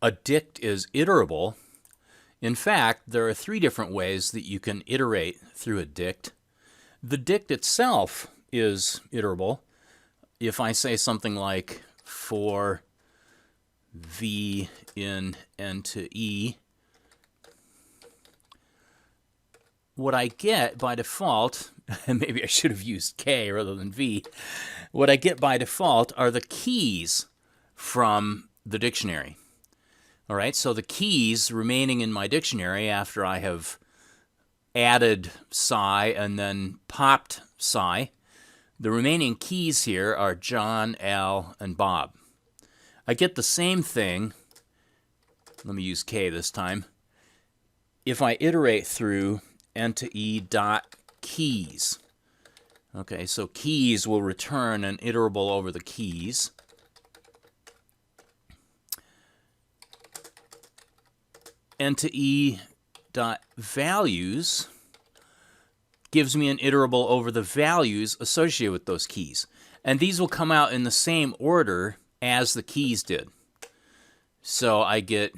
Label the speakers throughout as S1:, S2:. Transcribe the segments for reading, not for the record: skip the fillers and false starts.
S1: a dict is iterable, in fact, there are 3 different ways that you can iterate through a dict. The dict itself is iterable. If I say something like for v in n to e, what I get by default, and maybe I should have used k rather than v, what I get by default are the keys from the dictionary. All right, so the keys remaining in my dictionary after I have added Cy and then popped Cy, the remaining keys here are John, Al, and Bob. I get the same thing, let me use K this time, if I iterate through n to e dot keys. Okay, so keys will return an iterable over the keys. N to e dot values gives me an iterable over the values associated with those keys. And these will come out in the same order as the keys did. So I get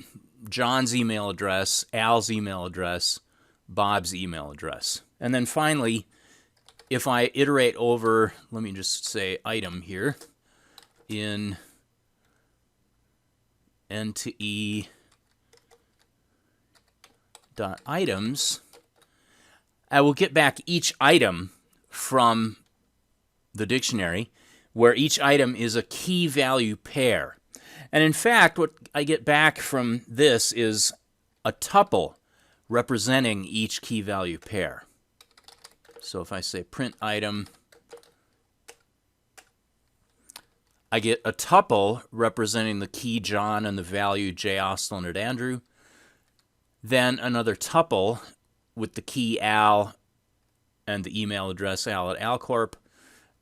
S1: John's email address, Al's email address, Bob's email address. And then finally, if I iterate over, let me just say item here, in n to e dot items, I will get back each item from the dictionary, where each item is a key value pair. And in fact, what I get back from this is a tuple representing each key value pair. So if I say print item, I get a tuple representing the key John and the value J. Austin and Andrew, then another tuple with the key Al and the email address Al at Alcorp,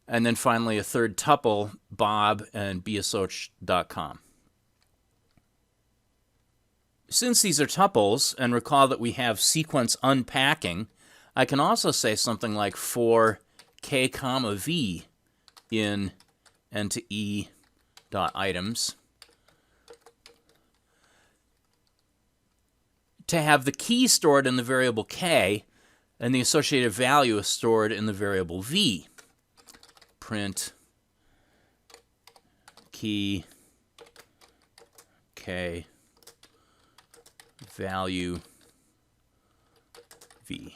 S1: and then finally a third tuple, Bob and bassoc.com. Since these are tuples, and recall that we have sequence unpacking, I can also say something like for k comma v in n to e dot items to have the key stored in the variable k and the associated value is stored in the variable v. Print key k value v.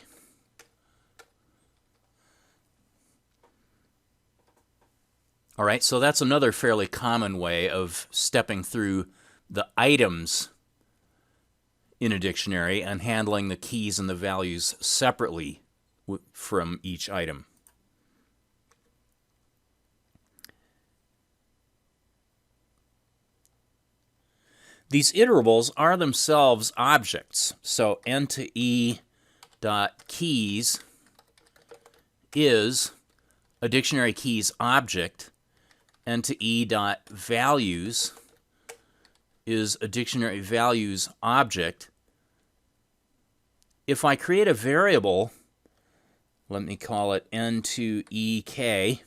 S1: All right, so that's another fairly common way of stepping through the items in a dictionary and handling the keys and the values separately from each item. These iterables are themselves objects. So n to e dot keys is a dictionary keys object. N to e dot values is a dictionary values object. If I create a variable, let me call it n to ek,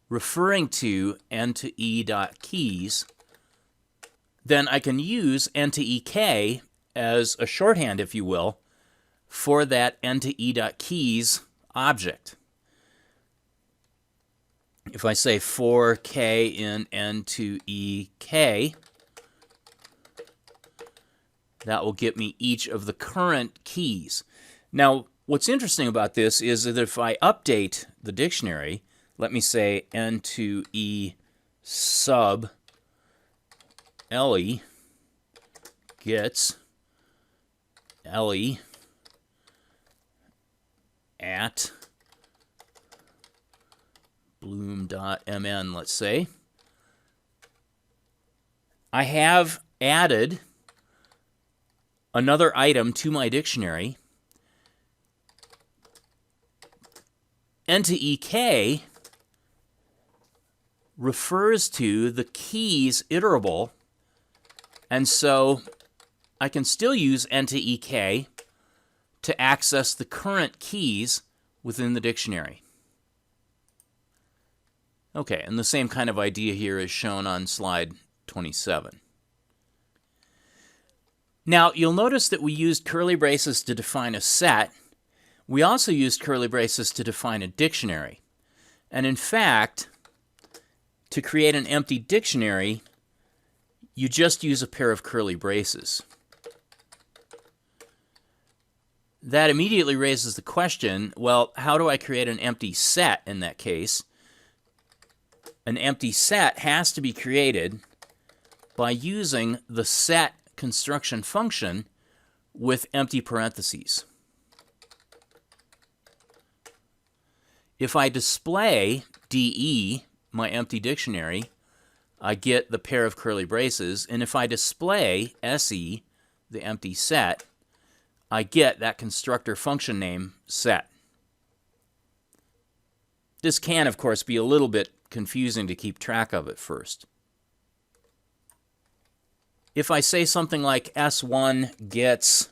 S1: referring to n to e dot keys, then I can use n to ek as a shorthand, if you will, for that n to e dot keys object. If I say for k in n to ek, that will get me each of the current keys. Now, what's interesting about this is that if I update the dictionary, let me say n to e sub Ellie gets Ellie at bloom.mn, let's say. I have added another item to my dictionary. N to ek refers to the keys iterable, and so I can still use n to ek to access the current keys within the dictionary. Okay, and the same kind of idea here is shown on slide 27. Now, you'll notice that we used curly braces to define a set. We also used curly braces to define a dictionary. And in fact, to create an empty dictionary, you just use a pair of curly braces. That immediately raises the question, well, how do I create an empty set in that case? An empty set has to be created by using the set construction function with empty parentheses. If I display DE, my empty dictionary, I get the pair of curly braces, and if I display SE, the empty set, I get that constructor function name set. This can, of course, be a little bit confusing to keep track of at first. If I say something like S1 gets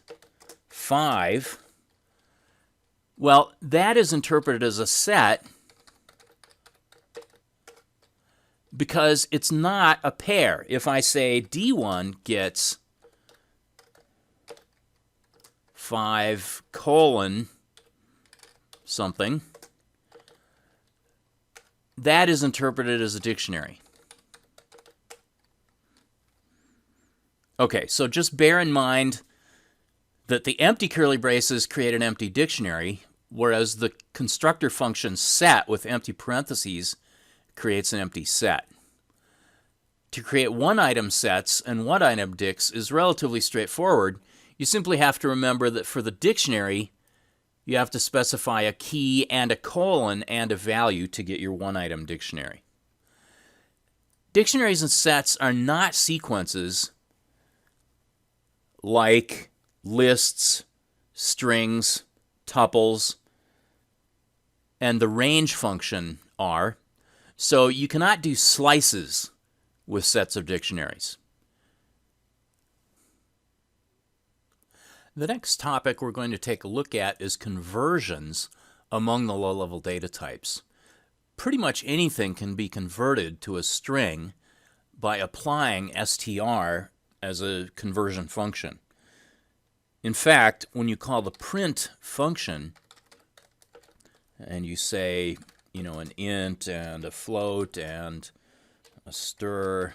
S1: 5, well, that is interpreted as a set because it's not a pair. If I say D1 gets 5 colon something, that is interpreted as a dictionary. Okay, so just bear in mind that the empty curly braces create an empty dictionary, whereas the constructor function set with empty parentheses creates an empty set. To create one-item sets and one-item dicts is relatively straightforward. You simply have to remember that for the dictionary, you have to specify a key and a colon and a value to get your one-item dictionary. Dictionaries and sets are not sequences like lists, strings, tuples, and the range function are. So you cannot do slices with sets of dictionaries. The next topic we're going to take a look at is conversions among the low-level data types. Pretty much anything can be converted to a string by applying str as a conversion function. In fact, when you call the print function and you say, an int and a float and a stir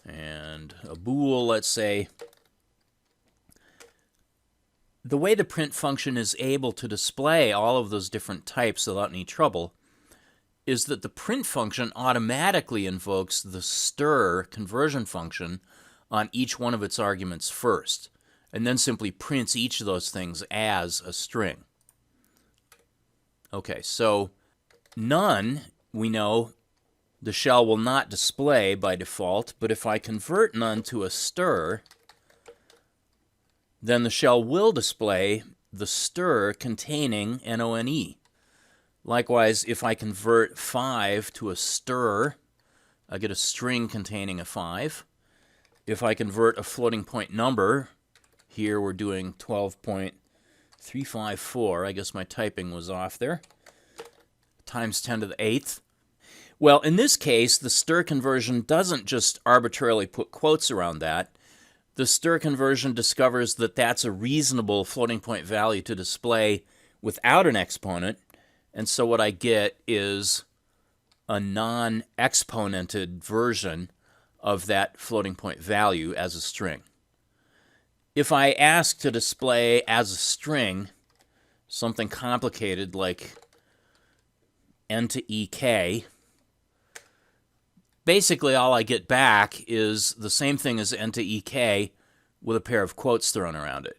S1: and a bool, let's say, the way the print function is able to display all of those different types without any trouble is that the print function automatically invokes the stir conversion function on each one of its arguments first, and then simply prints each of those things as a string. Okay, so none, we know the shell will not display by default, but if I convert none to a stir, then the shell will display the stir containing NONE. Likewise, if I convert 5 to a stir, I get a string containing a 5. If I convert a floating point number, here we're doing 12.354, I guess my typing was off there, times 10 to the 8th. Well, in this case, the stir conversion doesn't just arbitrarily put quotes around that. The stir conversion discovers that that's a reasonable floating point value to display without an exponent, and so what I get is a non-exponented version of that floating point value as a string. If I ask to display as a string something complicated like n to ek, basically all I get back is the same thing as n to ek with a pair of quotes thrown around it.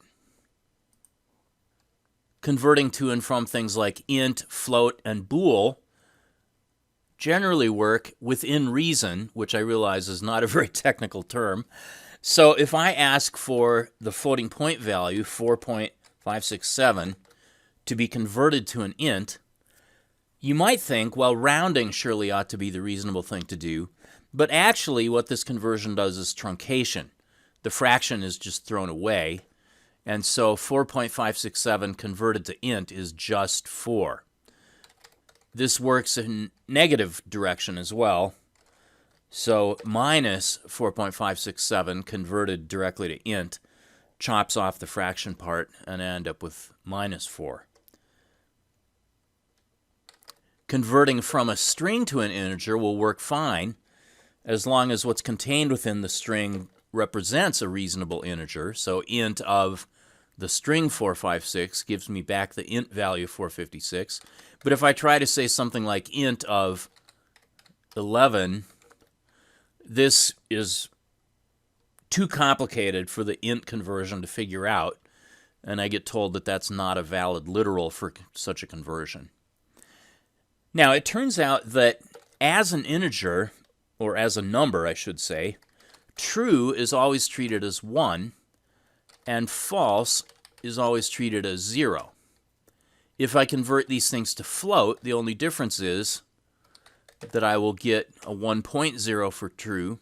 S1: Converting to and from things like int, float, and bool generally work within reason, which I realize is not a very technical term. So if I ask for the floating point value, 4.567, to be converted to an int, you might think, well, rounding surely ought to be the reasonable thing to do, but actually what this conversion does is truncation. The fraction is just thrown away, and so 4.567 converted to int is just 4. This works in negative direction as well. So minus 4.567 converted directly to int chops off the fraction part, and I end up with minus 4. Converting from a string to an integer will work fine as long as what's contained within the string represents a reasonable integer. So int of the string 456 gives me back the int value 456. But if I try to say something like int of 11, this is too complicated for the int conversion to figure out, and I get told that that's not a valid literal for such a conversion. Now, it turns out that as an integer, or as a number, I should say, true is always treated as 1, and false is always treated as 0. If I convert these things to float, the only difference is that I will get a 1.0 for true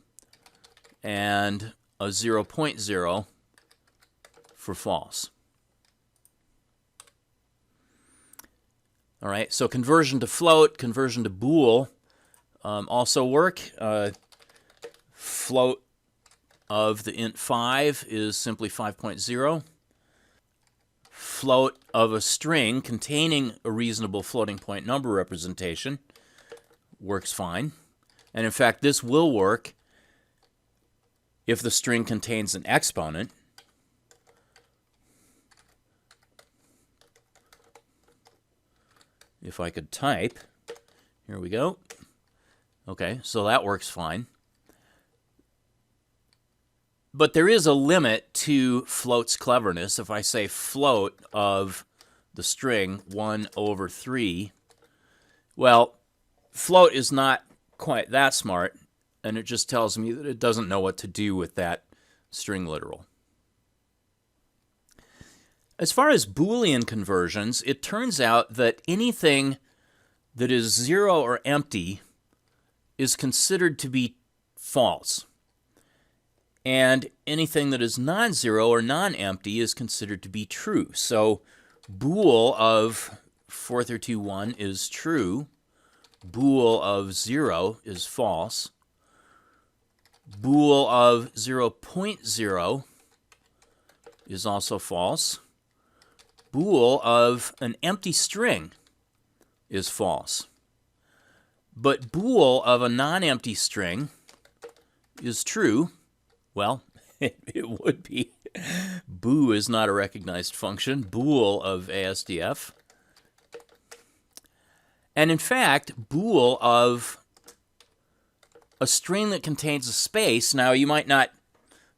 S1: and a 0.0 for false. All right, so conversion to float, conversion to bool also work. Float of the int 5 is simply 5.0. Float of a string containing a reasonable floating point number representation works fine. And in fact, this will work if the string contains an exponent. If I could type, here we go. Okay, so that works fine. But there is a limit to float's cleverness. If I say float of the string 1 over 3, well, float is not quite that smart, and it just tells me that it doesn't know what to do with that string literal. As far as Boolean conversions, it turns out that anything that is 0 or empty is considered to be false. And anything that is non-zero or non-empty is considered to be true. So bool of 432.1 is true. Bool of 0 is false. Bool of 0.0 is also false. Bool of an empty string is false. But bool of a non-empty string is true. Well, it would be. Boo is not a recognized function. Bool of ASDF. And in fact, bool of a string that contains a space. Now, you might not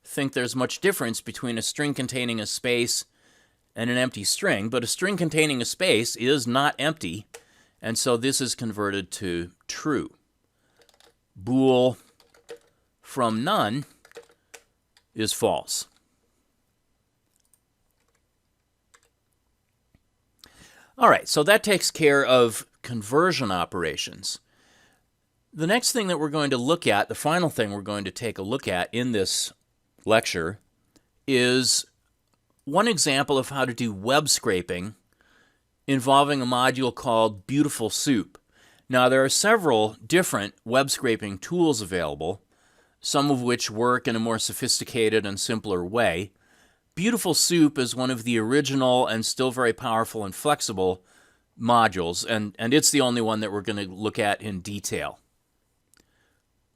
S1: think there's much difference between a string containing a space and an empty string, but a string containing a space is not empty, and so this is converted to true. Bool from none is false. All right, so that takes care of conversion operations. The next thing that we're going to look at, the final thing we're going to take a look at in this lecture, is one example of how to do web scraping involving a module called Beautiful Soup. Now, there are several different web scraping tools available, some of which work in a more sophisticated and simpler way. Beautiful Soup is one of the original and still very powerful and flexible modules, and it's the only one that we're going to look at in detail.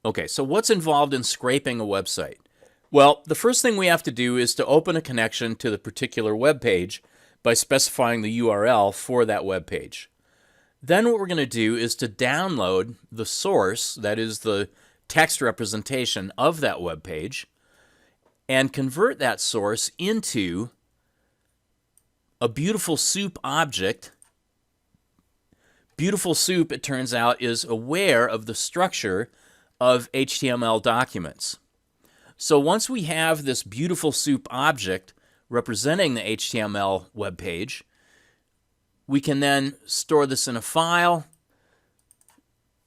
S1: Okay, so what's involved in scraping a website? Well, the first thing we have to do is to open a connection to the particular web page by specifying the URL for that web page. Then what we're going to do is to download the source, that is the text representation of that web page, and convert that source into a Beautiful Soup object. Beautiful Soup, it turns out, is aware of the structure of HTML documents. So once we have this Beautiful Soup object representing the HTML web page, we can then store this in a file,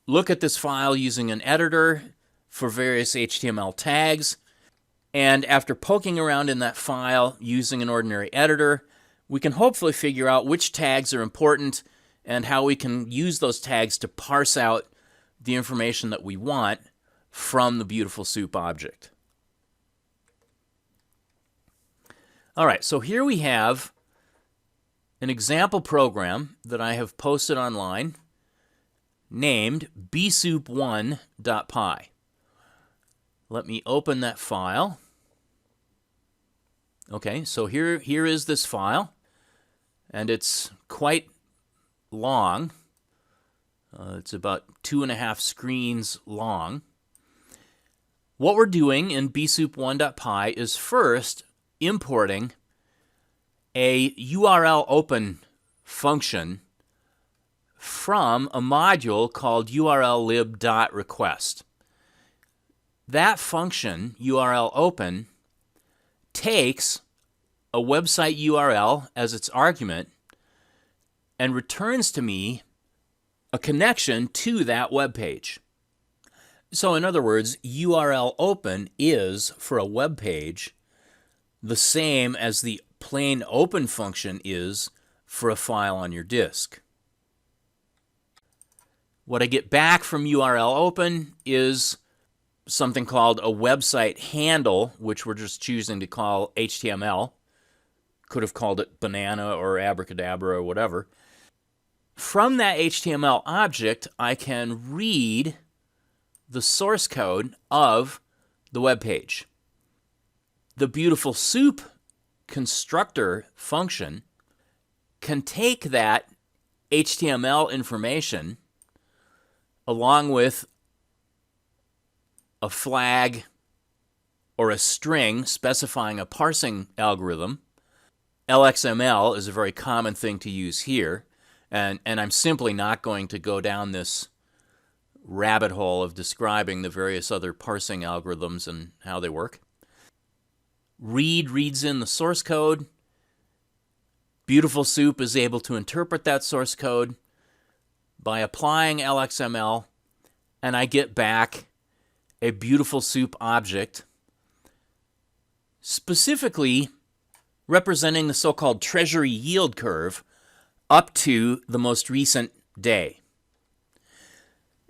S1: look at this file using an editor for various HTML tags, and after poking around in that file using an ordinary editor, we can hopefully figure out which tags are important and how we can use those tags to parse out the information that we want from the beautiful soup object. All right, so here we have an example program that I have posted online named bsoup1.py. Let me open that file. Okay, so here is this file, and it's quite long. It's about 2.5 screens long. What we're doing in bsoup1.py is first importing a URL open function from a module called urllib.request. That function, URL open, takes a website URL as its argument and returns to me a connection to that web page. So in other words, URL open is, for a web page, the same as the plain open function is for a file on your disk. What I get back from URL open is something called a website handle, which we're just choosing to call HTML. Could have called it banana or abracadabra or whatever. From that HTML object, I can read the source code of the web page. The beautiful soup constructor function can take that HTML information along with a flag or a string specifying a parsing algorithm. LXML is a very common thing to use here, and I'm simply not going to go down this rabbit hole of describing the various other parsing algorithms and how they work. Reads in the source code. Beautiful Soup is able to interpret that source code by applying LXML, and I get back a Beautiful Soup object, specifically representing the so-called Treasury yield curve up to the most recent day.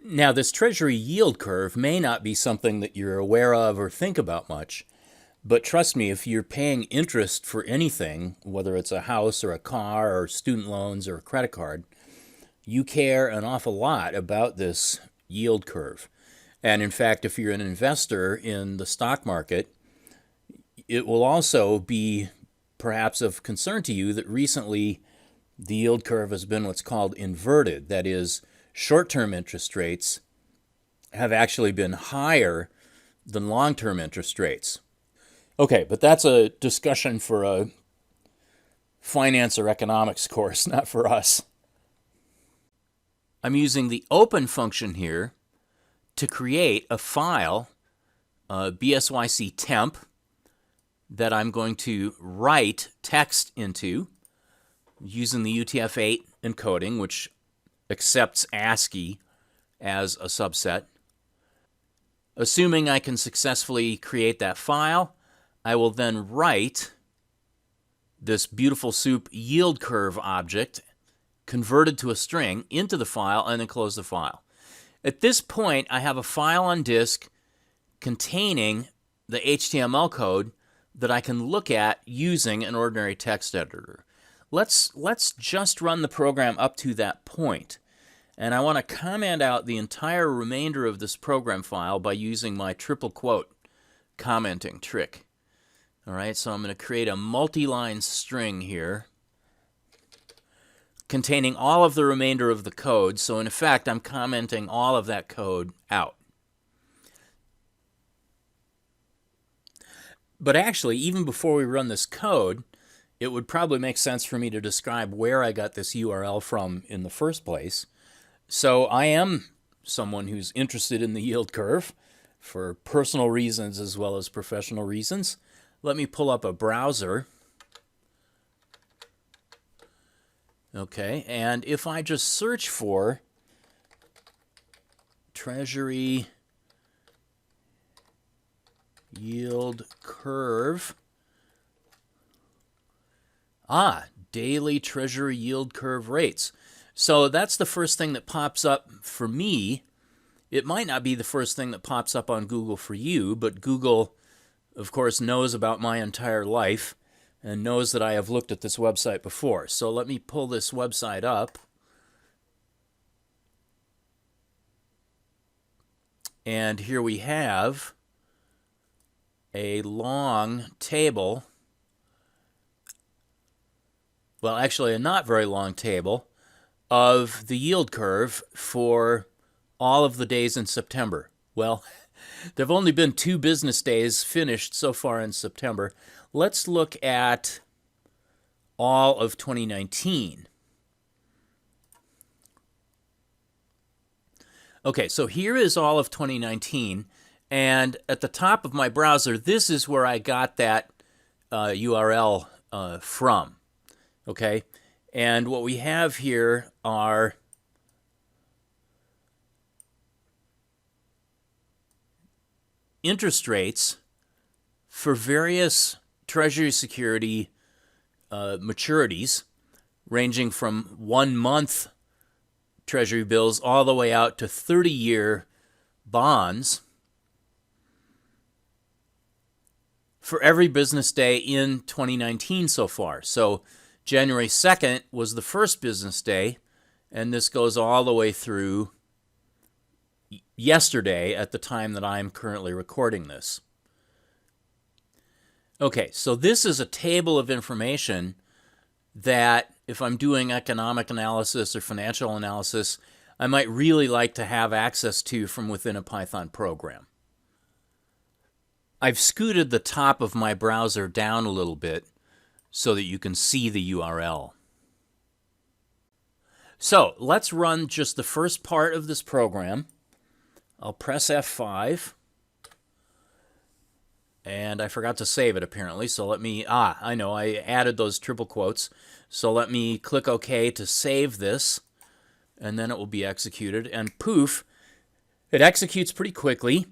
S1: Now, this Treasury yield curve may not be something that you're aware of or think about much, but trust me, if you're paying interest for anything, whether it's a house or a car or student loans or a credit card, you care an awful lot about this yield curve. And in fact, if you're an investor in the stock market, it will also be perhaps of concern to you that recently the yield curve has been what's called inverted. That is, short-term interest rates have actually been higher than long-term interest rates. Okay, but that's a discussion for a finance or economics course, not for us. I'm using the open function here to create a file, BSYC temp, that I'm going to write text into using the UTF-8 encoding, which accepts ASCII as a subset. Assuming I can successfully create that file, I will then write this Beautiful Soup yield curve object converted to a string into the file and then close the file. At this point, I have a file on disk containing the HTML code that I can look at using an ordinary text editor. Let's just run the program up to that point. And I want to comment out the entire remainder of this program file by using my triple quote commenting trick. All right, so I'm going to create a multi-line string here containing all of the remainder of the code. So in effect, I'm commenting all of that code out. But actually, even before we run this code, it would probably make sense for me to describe where I got this URL from in the first place. So I am someone who's interested in the yield curve for personal reasons as well as professional reasons. Let me pull up a browser. Okay, and if I just search for Treasury yield curve, daily Treasury yield curve rates. So that's the first thing that pops up for me It might not be the first thing that pops up on Google for you, but Google, of course, knows about my entire life and knows that I have looked at this website before. So let me pull this website up. And here we have a long table. Well, actually a not very long table of the yield curve for all of the days in September. Well, there have only been 2 business days finished so far in September. Let's look at all of 2019. Okay, so here is all of 2019, and at the top of my browser, this is where I got that URL from. Okay, and what we have here are interest rates for various Treasury security maturities, ranging from 1-month Treasury bills all the way out to 30-year bonds for every business day in 2019 so far. So January 2nd was the first business day, and this goes all the way through yesterday at the time that I'm currently recording this. Okay, so this is a table of information that if I'm doing economic analysis or financial analysis, I might really like to have access to from within a Python program. I've scooted the top of my browser down a little bit so that you can see the URL. So let's run just the first part of this program. I'll press F5. And I forgot to save it apparently, so let me, I know, I added those triple quotes. So let me click OK to save this, and then it will be executed. And poof, it executes pretty quickly.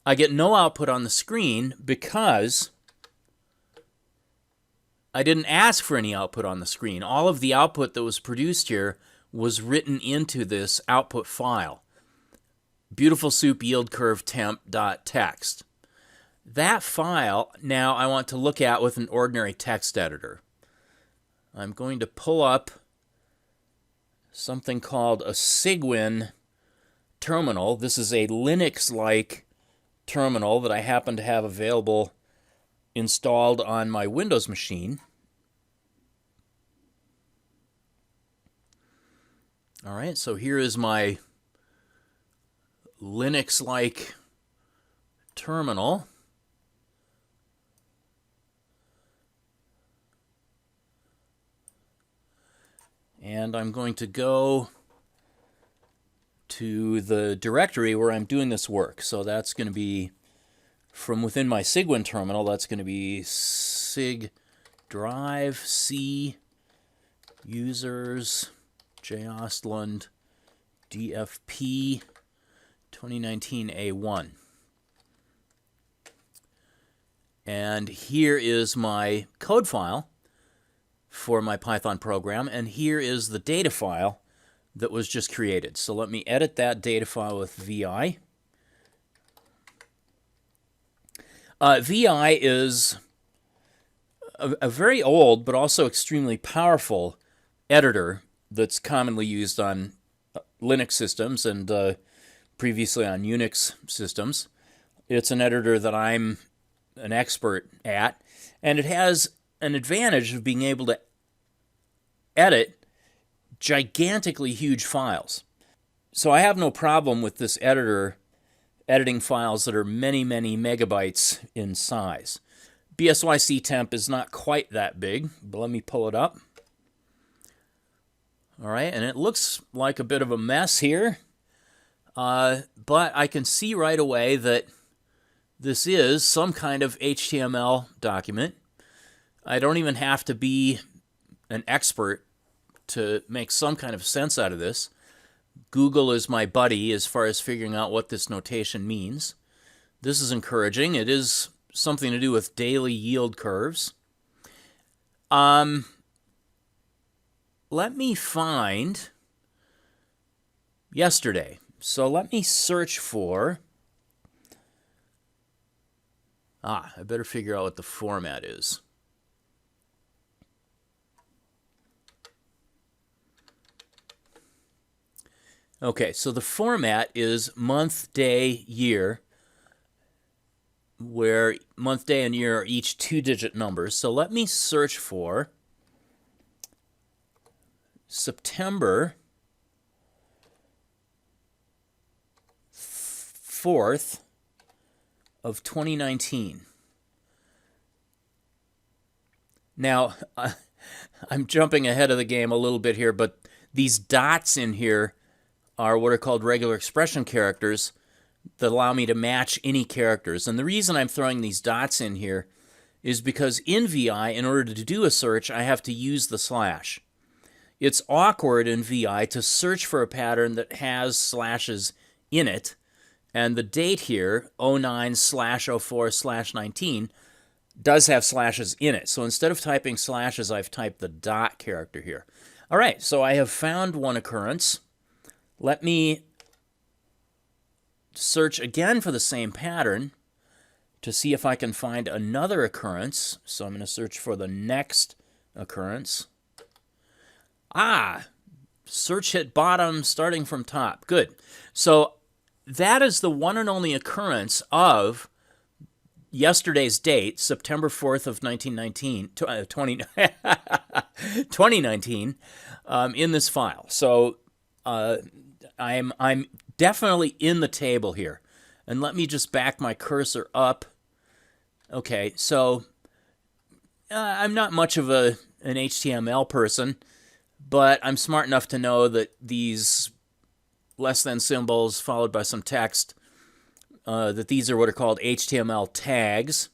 S1: I get no output on the screen because I didn't ask for any output on the screen. All of the output that was produced here was written into this output file. Beautiful soup yield curve temp.txt. That file now I want to look at with an ordinary text editor. I'm going to pull up something called a Cygwin Terminal. This is a Linux-like terminal that I happen to have available installed on my Windows machine. All right, so here is my Linux-like terminal. And I'm going to go to the directory where I'm doing this work. So that's going to be from within my Cygwin terminal. That's going to be Cig drive C users jostland DFP2019A1. And here is my code file for my Python program, and here is the data file that was just created. So let me edit that data file with VI. VI is a very old but also extremely powerful editor that's commonly used on Linux systems and previously on Unix systems. It's an editor that I'm an expert at, and it has an advantage of being able to edit gigantically huge files. So I have no problem with this editor editing files that are many, many megabytes in size. BSYC temp is not quite that big, but let me pull it up. All right, and it looks like a bit of a mess here, but I can see right away that this is some kind of HTML document. I don't even have to be an expert to make some kind of sense out of this. Google is my buddy as far as figuring out what this notation means. This is encouraging. It is something to do with daily yield curves. Let me find yesterday. So let me search for... I better figure out what the format is. Okay, so the format is month, day, year, where month, day, and year are each 2-digit numbers. So let me search for September 4th of 2019. Now, I'm jumping ahead of the game a little bit here, but these dots in here are what are called regular expression characters that allow me to match any characters. And the reason I'm throwing these dots in here is because in VI, in order to do a search, I have to use the slash. It's awkward in VI to search for a pattern that has slashes in it, and the date here, 09/04/19, does have slashes in it. So instead of typing slashes, I've typed the dot character here. All right, so I have found one occurrence. Let me search again for the same pattern to see if I can find another occurrence. So I'm going to search for the next occurrence. Search hit bottom starting from top. Good. So that is the one and only occurrence of yesterday's date, September 4th of 2019, in this file. So I'm definitely in the table here. And let me just back my cursor up. Okay, so I'm not much of an HTML person, but I'm smart enough to know that these less than symbols followed by some text, that these are what are called HTML tags.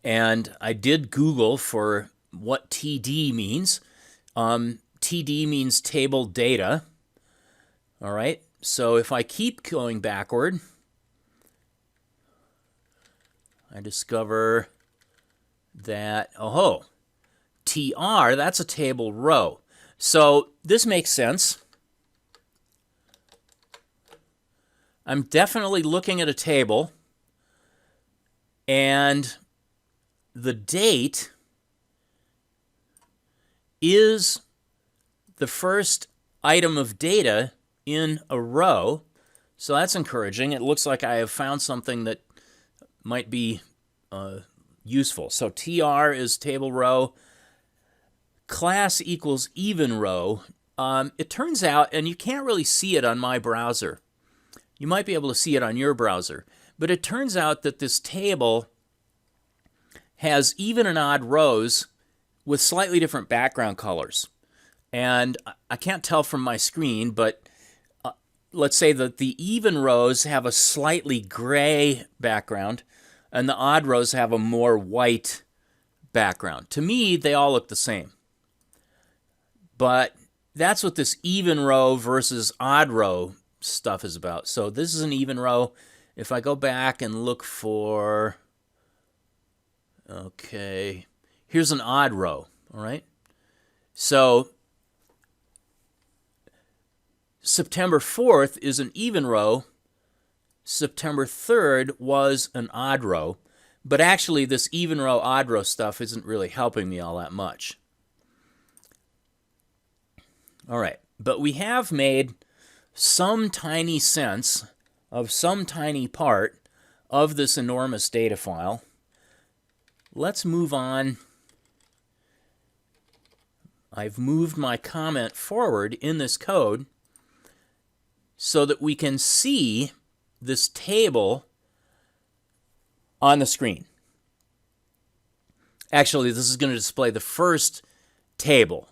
S1: And I did Google for what TD means. TD means table data. All right, so if I keep going backward, I discover that, TR, that's a table row. So this makes sense. I'm definitely looking at a table, and the date is the first item of data in a row, so that's encouraging. It looks like I have found something that might be useful. So TR is table row, class equals even row. It turns out, and you can't really see it on my browser, you might be able to see it on your browser, but it turns out that this table has even and odd rows with slightly different background colors. And I can't tell from my screen, but let's say that the even rows have a slightly gray background, and the odd rows have a more white background. To me, they all look the same. But that's what this even row versus odd row stuff is about. So this is an even row. If I go back and look for, okay, here's an odd row, all right? So September 4th is an even row. September 3rd was an odd row. But actually, this even row, odd row stuff isn't really helping me all that much. All right, but we have made some tiny sense of some tiny part of this enormous data file. Let's move on. I've moved my comment forward in this code so that we can see this table on the screen. Actually, this is going to display the first table.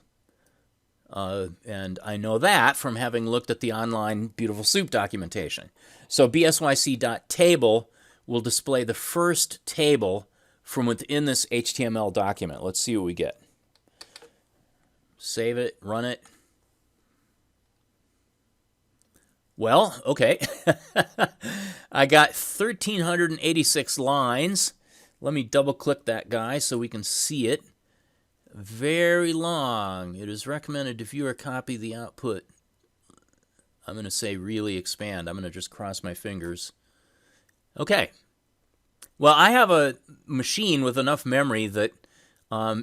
S1: And I know that from having looked at the online Beautiful Soup documentation. So bsyc.table will display the first table from within this HTML document. Let's see what we get. Save it, run it. Well, okay. I got 1,386 lines. Let me double-click that guy so we can see it. Very long. It is recommended to view or copy the output. I'm going to say really expand. I'm going to just cross my fingers. Okay. Well, I have a machine with enough memory that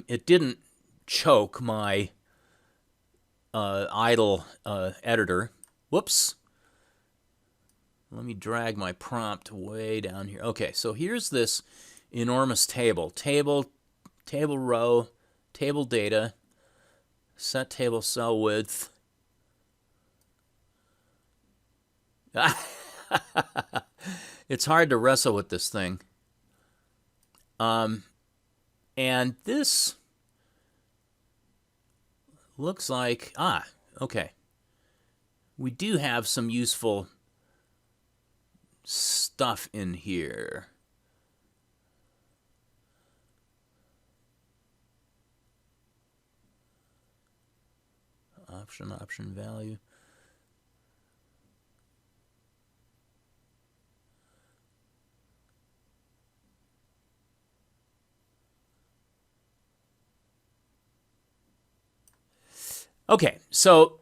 S1: it didn't choke my idle editor. Whoops. Let me drag my prompt way down here. Okay, so here's this enormous table. Table row, table data, set table cell width. It's hard to wrestle with this thing. And this looks like, okay. We do have some useful stuff in here. Option value. Okay, so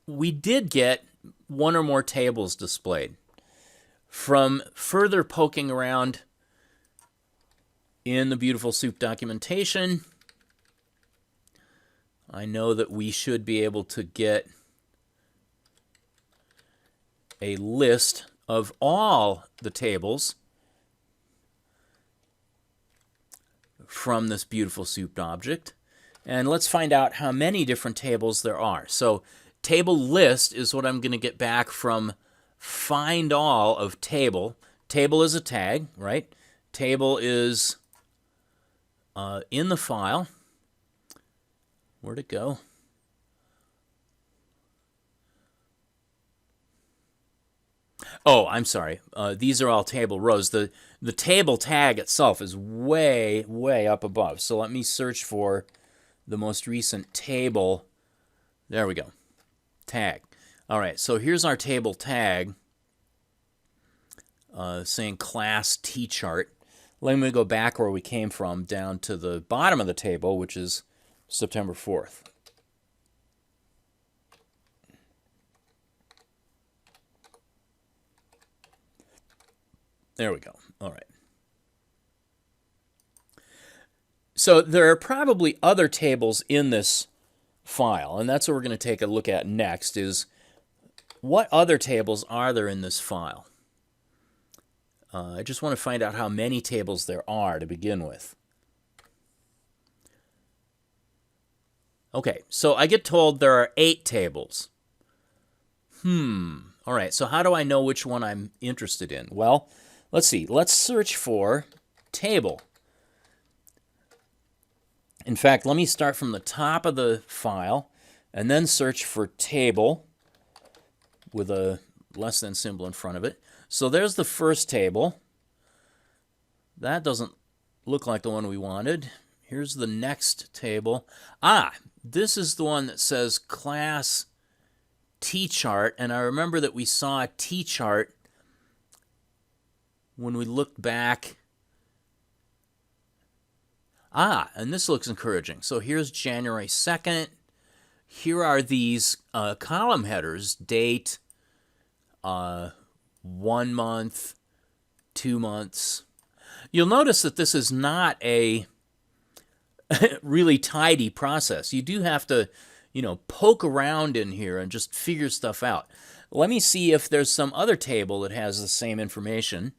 S1: we did get one or more tables displayed. From further poking around in the Beautiful Soup documentation, I know that we should be able to get a list of all the tables from this Beautiful Soup object. And let's find out how many different tables there are. So table list is what I'm going to get back from find all of table. Table is a tag, right? Table is in the file. Where'd it go? Oh, I'm sorry. These are all table rows. The table tag itself is way, way up above. So let me search for the most recent table. There we go. Tag. All right, so here's our table tag saying class T-chart. Let me go back where we came from down to the bottom of the table, which is September 4th. There we go. All right. So there are probably other tables in this file, and that's what we're going to take a look at next, is what other tables are there in this file? I just want to find out how many tables there are to begin with. Okay, so I get told there are 8 tables. All right, so how do I know which one I'm interested in? Well, let's see. Let's search for table. In fact, let me start from the top of the file and then search for table with a less than symbol in front of it. So there's the first table. That doesn't look like the one we wanted. Here's the next table. This is the one that says class T-chart, and I remember that we saw a T-chart when we looked back. And this looks encouraging. So here's January 2nd. Here are these column headers, date, 1 month, 2 months. You'll notice that this is not a really tidy process. You do have to, poke around in here and just figure stuff out. Let me see if there's some other table that has the same information.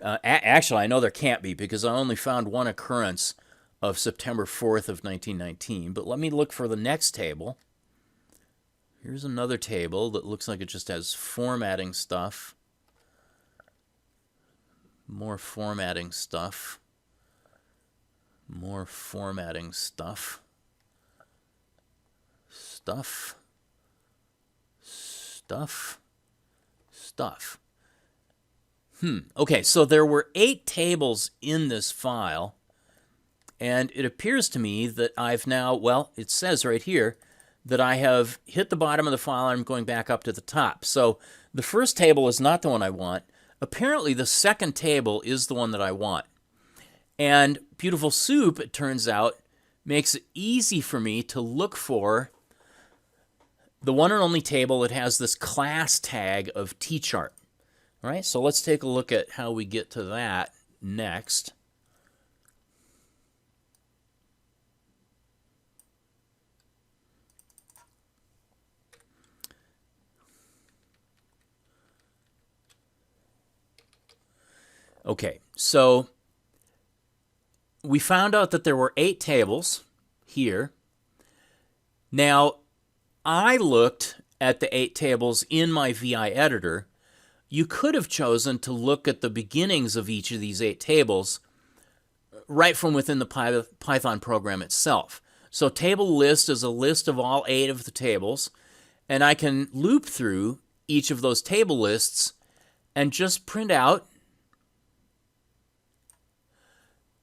S1: Actually, I know there can't be because I only found one occurrence of September 4th of 1919. But let me look for the next table. Here's another table that looks like it just has formatting stuff. More formatting stuff. More formatting stuff. Stuff. Okay, so there were 8 tables in this file, and it appears to me that I've now, well, it says right here that I have hit the bottom of the file and I'm going back up to the top. So the first table is not the one I want. Apparently the second table is the one that I want. And Beautiful Soup, it turns out, makes it easy for me to look for the one and only table, it has this class tag of tchart. All right, so let's take a look at how we get to that next. Okay, so we found out that there were 8 tables here. Now, I looked at the 8 tables in my VI editor. You could have chosen to look at the beginnings of each of these 8 tables right from within the Python program itself. So table list is a list of all 8 of the tables, and I can loop through each of those table lists and just print out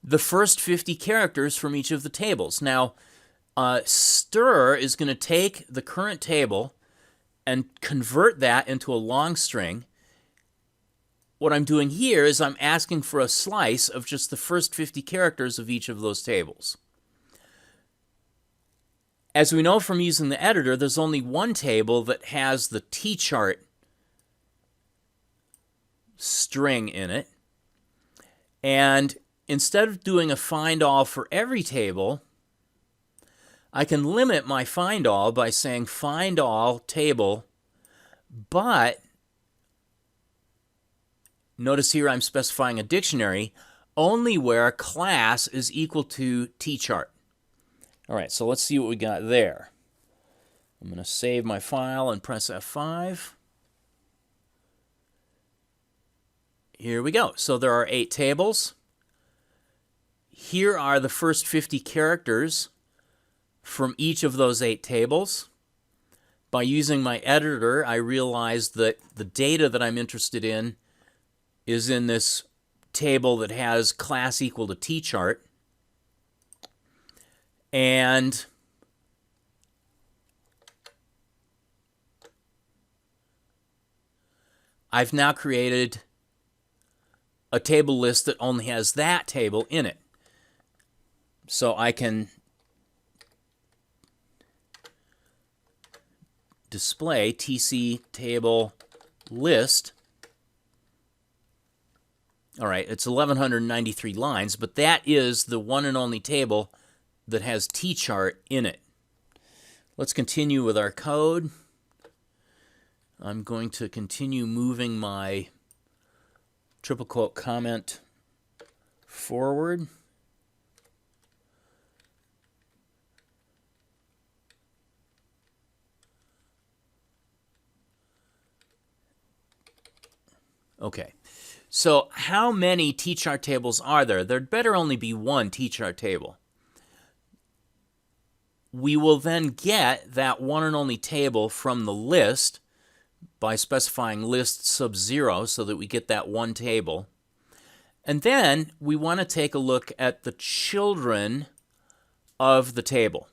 S1: the first 50 characters from each of the tables. Now, stir is going to take the current table and convert that into a long string. What I'm doing here is I'm asking for a slice of just the first 50 characters of each of those tables. As we know from using the editor, there's only one table that has the tchart string in it. And instead of doing a find all for every table, I can limit my find all by saying find all table, but notice here I'm specifying a dictionary only where class is equal to tchart. All right, so let's see what we got there. I'm going to save my file and press F5. Here we go. So there are 8 tables. Here are the first 50 characters from each of those 8 tables. By using my editor, I realized that the data that I'm interested in is in this table that has class equal to tchart. And I've now created a table list that only has that table in it. So I can display tc table list. All right, it's 1193 lines, but that is the one and only table that has tchart in it. Let's continue with our code. I'm going to continue moving my triple quote comment forward. Okay, so how many tchart tables are there? There'd better only be one tchart table. We will then get that one and only table from the list by specifying list sub 0 so that we get that one table. And then we want to take a look at the children of the table.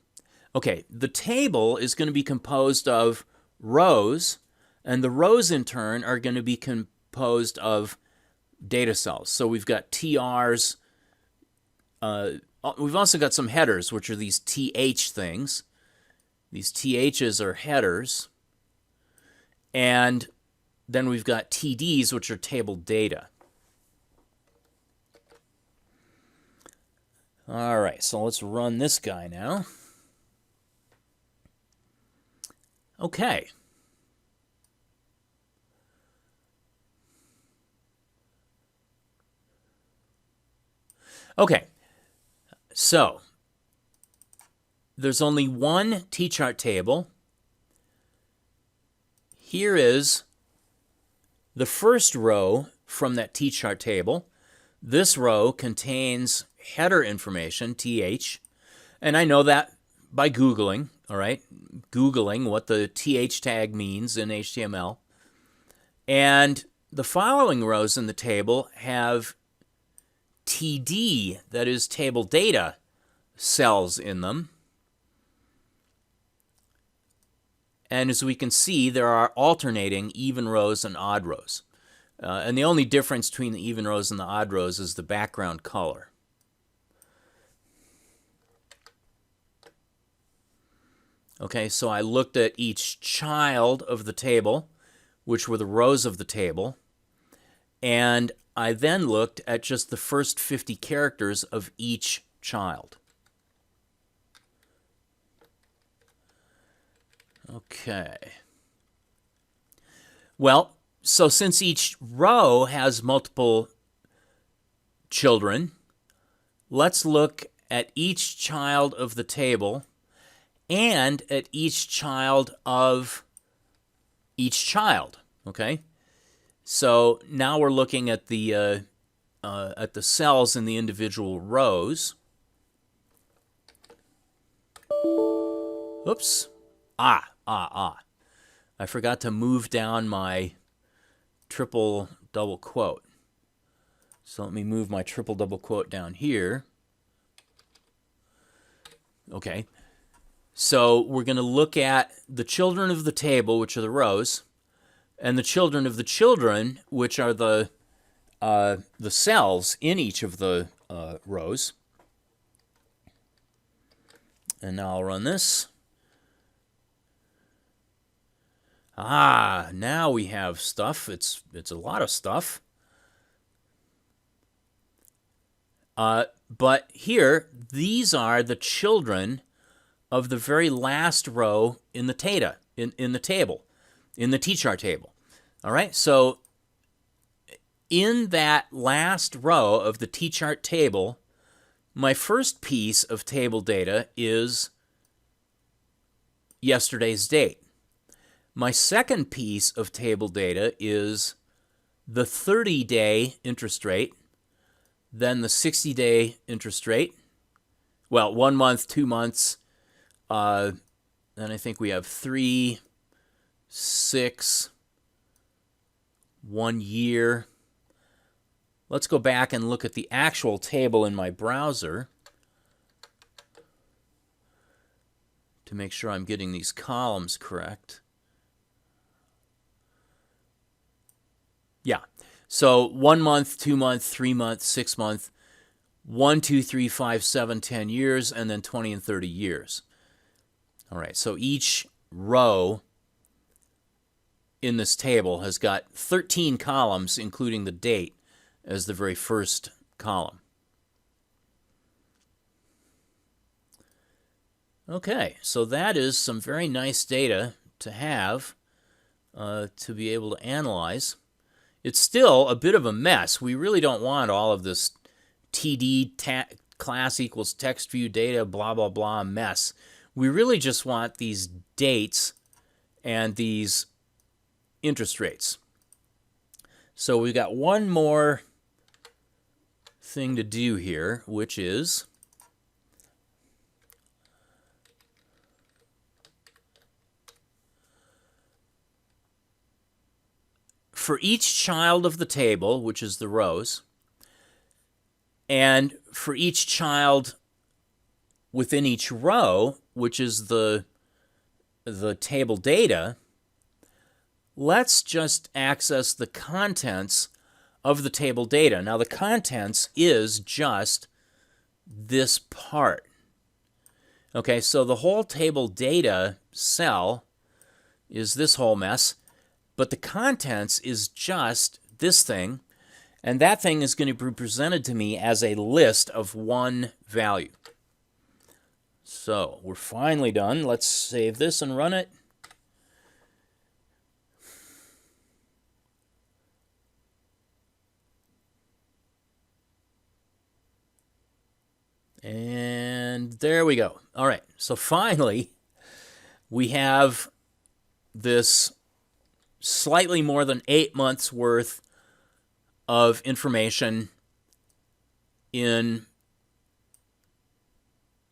S1: Okay, the table is going to be composed of rows, and the rows in turn are going to be composed of data cells. So we've got TRs. We've also got some headers, which are these TH things. These THs are headers. And then we've got TDs, which are table data. All right, so let's run this guy now. Okay. Okay, so there's only one tchart table. Here is the first row from that tchart table. This row contains header information, th, and I know that by Googling, all right? Googling what the th tag means in HTML. And the following rows in the table have TD, that is table data, cells in them. And as we can see, there are alternating even rows and odd rows. And the only difference between the even rows and the odd rows is the background color. Okay, so I looked at each child of the table, which were the rows of the table, and I then looked at just the first 50 characters of each child. Okay. Well, so since each row has multiple children, let's look at each child of the table and at each child of each child, okay? So now we're looking at the cells in the individual rows. Oops. I forgot to move down my triple double quote. So let me move my triple double quote down here. Okay. So we're going to look at the children of the table, which are the rows, and the children of the children, which are the cells in each of the rows. And now I'll run this. Now we have stuff. It's a lot of stuff. But here, these are the children of the very last row in the data, in the table, in the T-chart table. All right, so in that last row of the T-chart table, my first piece of table data is yesterday's date. My second piece of table data is the 30-day interest rate, then the 60-day interest rate. Well, 1 month, 2 months, then I think we have 3, 6, 1 year. Let's go back and look at the actual table in my browser to make sure I'm getting these columns correct. Yeah, so 1 month, 2 month, 3 month, 6 month, 1, 2, 3, 5, 7, 10 years, and then 20 and 30 years. All right, so each row in this table has got 13 columns, including the date as the very first column. Okay, so that is some very nice data to have to be able to analyze. It's still a bit of a mess. We really don't want all of this TD class equals text view data blah blah blah mess. We really just want these dates and these interest rates. So we've got one more thing to do here, which is for each child of the table, which is the rows, and for each child within each row, which is the table data, let's just access the contents of the table data. Now, the contents is just this part. Okay, so the whole table data cell is this whole mess, but the contents is just this thing, and that thing is going to be presented to me as a list of one value. So we're finally done. Let's save this and run it. And there we go. All right, so finally we have this slightly more than 8 months worth of information in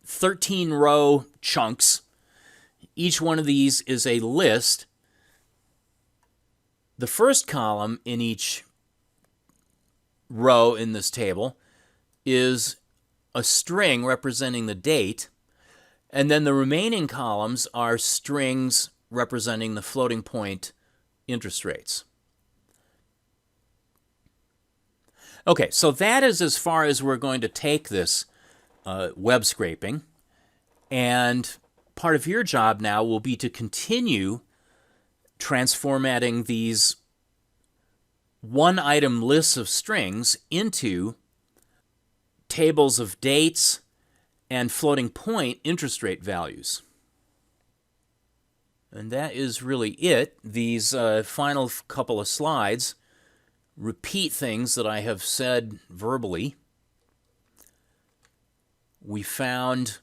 S1: 13 row chunks. Each one of these is a list. The first column in each row in this table is a string representing the date, and then the remaining columns are strings representing the floating point interest rates. Okay, so that is as far as we're going to take this web scraping. And part of your job now will be to continue transformatting these one-item lists of strings into tables of dates and floating point interest rate values. And that is really it. These final couple of slides repeat things that I have said verbally. We found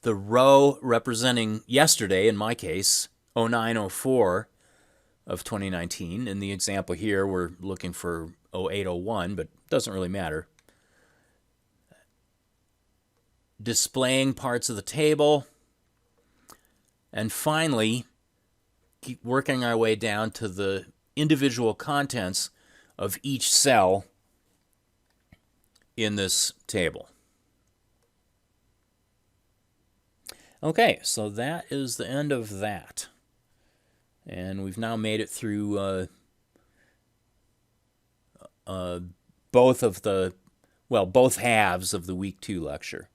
S1: the row representing yesterday, in my case, 0904 of 2019. In the example here, we're looking for 0801, but it doesn't really matter. Displaying parts of the table. And finally, keep working our way down to the individual contents of each cell in this table. Okay, so that is the end of that. And we've now made it through both halves of the Week 2 lecture.